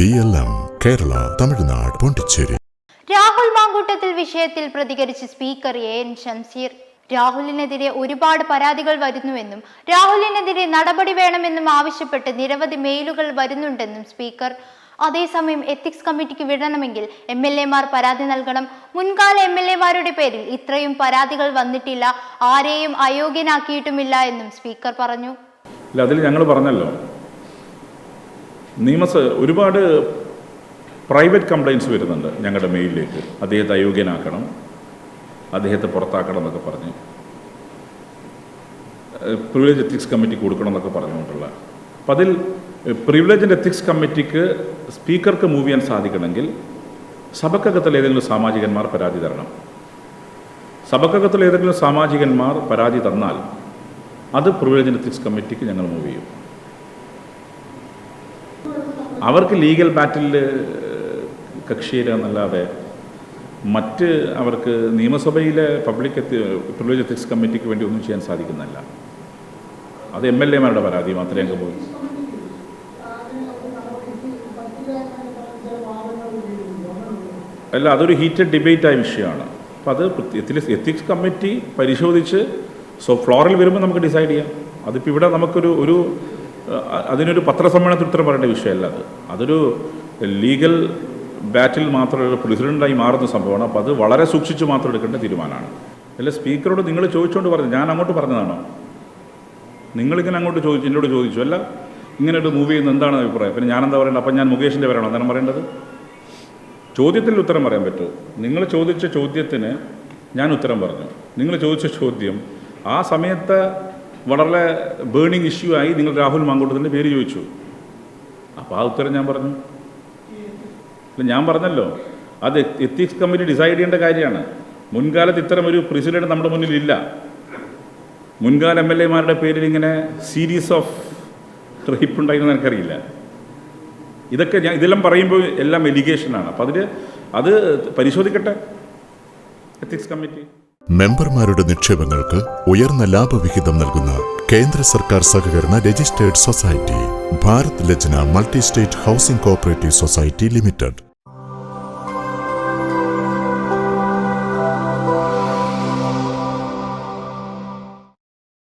BLM Kerala Tamil Nadu Pondicherry. Rahul Mamkootathil വിഷയത്തിൽ പ്രതികരിച്ച് speaker AN Shamseer. രാഹുലിനെതിരെ ഒരുപാട് പരാതികൾ വരുന്നുവെന്നും രാഹുലിനെതിരെ നടപടി വേണമെന്നും ആവശ്യപ്പെട്ട് നിരവധി മെയിലുകൾ വരുന്നുണ്ടെന്നും സ്പീക്കർ. അതേസമയം എത്തിക്സ് കമ്മിറ്റിക്ക് വിടണമെങ്കിൽ MLA-മാർ പരാതി നൽകണം. മുൻകാല MLA-മാരുടെ പേരിൽ ഇത്രയും പരാതികൾ വന്നിട്ടില്ല, ആരെയും അയോഗ്യനാക്കിയിട്ടുമില്ല എന്നും സ്പീക്കർ പറഞ്ഞു. അതിൽ ഞങ്ങൾ പറഞ്ഞല്ലോ, ഒരുപാട് പ്രൈവറ്റ് കംപ്ലയിൻറ്റ്സ് വരുന്നുണ്ട് ഞങ്ങളുടെ മെയിലിലേക്ക്. അദ്ദേഹത്തെ അയോഗ്യനാക്കണം, അദ്ദേഹത്തെ പുറത്താക്കണം എന്നൊക്കെ പറഞ്ഞ്, പ്രിവിലേജ് എത്തിക്സ് കമ്മിറ്റി കൊടുക്കണം എന്നൊക്കെ പറഞ്ഞുകൊണ്ടുള്ള. അപ്പം അതിൽ പ്രിവിലേജ് ആൻഡ് എത്തിക്സ് കമ്മിറ്റിക്ക് സ്പീക്കർക്ക് മൂവ് ചെയ്യാൻ സാധിക്കണമെങ്കിൽ സഭക്കകത്തിൽ ഏതെങ്കിലും സാമാജികന്മാർ പരാതി തരണം. സഭക്കകത്തിൽ ഏതെങ്കിലും സാമാജികന്മാർ പരാതി തന്നാൽ അത് പ്രിവിലേജ് ആൻഡ് എത്തിക്സ് കമ്മിറ്റിക്ക് ഞങ്ങൾ മൂവ് ചെയ്യും. അവർക്ക് ലീഗൽ ബാറ്റിൽ കക്ഷിയേരുക എന്നല്ലാതെ മറ്റ് അവർക്ക് നിയമസഭയിലെ പ്രിവിലേജ് എത്തിക്സ് കമ്മിറ്റിക്ക് വേണ്ടി ഒന്നും ചെയ്യാൻ സാധിക്കുന്നതല്ല. അത് MLA-മാരുടെ പരാതി മാത്രമേ അങ്ങ് പോയി. അല്ല, അതൊരു ഹീറ്റഡ് ഡിബേറ്റായ വിഷയമാണ്. അപ്പോൾ അത് എത്തിക്സ് കമ്മിറ്റി പരിശോധിച്ച് ഫ്ലോറിൽ വരുമ്പോൾ നമുക്ക് ഡിസൈഡ് ചെയ്യാം. അതിപ്പോൾ ഇവിടെ നമുക്കൊരു അതിനൊരു പത്രസമ്മേളനത്തിൽ ഉത്തരം പറയേണ്ട വിഷയമല്ല. അതൊരു ലീഗൽ ബാറ്റിൽ മാത്രമല്ല പ്രസിഡൻ്റായി മാറുന്ന സംഭവമാണ്. അപ്പോൾ അത് വളരെ സൂക്ഷിച്ച് മാത്രം എടുക്കേണ്ട തീരുമാനമാണ്. അല്ല, സ്പീക്കറോട് നിങ്ങൾ ചോദിച്ചുകൊണ്ട് പറഞ്ഞു, ഞാൻ അങ്ങോട്ട് പറഞ്ഞതാണോ? നിങ്ങളിങ്ങനെ അങ്ങോട്ട് ചോദിച്ചു, എന്നോട് ചോദിച്ചു, അല്ല ഇങ്ങനെ ഒരു മൂവ് ചെയ്യുന്ന എന്താണ് അഭിപ്രായം? പിന്നെ ഞാനെന്താ പറയേണ്ടത്? അപ്പം ഞാൻ മുകേഷിൻ്റെ പേരാണോ എന്താണ് പറയേണ്ടത്? ചോദ്യത്തിൽ ഉത്തരം പറയാൻ പറ്റുമോ? നിങ്ങൾ ചോദിച്ച ചോദ്യത്തിന് ഞാൻ ഉത്തരം പറഞ്ഞു. നിങ്ങൾ ചോദിച്ച ചോദ്യം ആ സമയത്ത് വളരെ ബേണിംഗ് ഇഷ്യൂ ആയി. നിങ്ങൾ രാഹുൽ മാങ്കൂട്ടത്തിൻ്റെ പേര് ചോദിച്ചു. അപ്പോൾ ആ ഉത്തരം ഞാൻ പറഞ്ഞു. ഞാൻ പറഞ്ഞല്ലോ, അത് എത്തിക്സ് കമ്മിറ്റി ഡിസൈഡ് ചെയ്യേണ്ട കാര്യമാണ്. മുൻകാലത്ത് ഇത്തരം ഒരു പ്രസിഡന്റ് നമ്മുടെ മുന്നിലില്ല. മുൻകാല MLA-മാരുടെ പേരിൽ ഇങ്ങനെ സീരീസ് ഓഫ് റേപ്പ് ഉണ്ടായിരുന്ന എനിക്കറിയില്ല. ഇതെല്ലാം പറയുമ്പോൾ എല്ലാം എലിഗേഷനാണ്. അപ്പോൾ അത് പരിശോധിക്കട്ടെ എത്തിക്സ് കമ്മിറ്റി. മെമ്പർമാരുടെ നിക്ഷേപങ്ങൾക്ക് ഉയർന്ന ലാഭവിഹിതം നൽകുന്ന കേന്ദ്ര സർക്കാർ സഹകരണ രജിസ്റ്റേർഡ് സൊസൈറ്റി ഭാരത് ലജ്ന multi state housing cooperative society limited.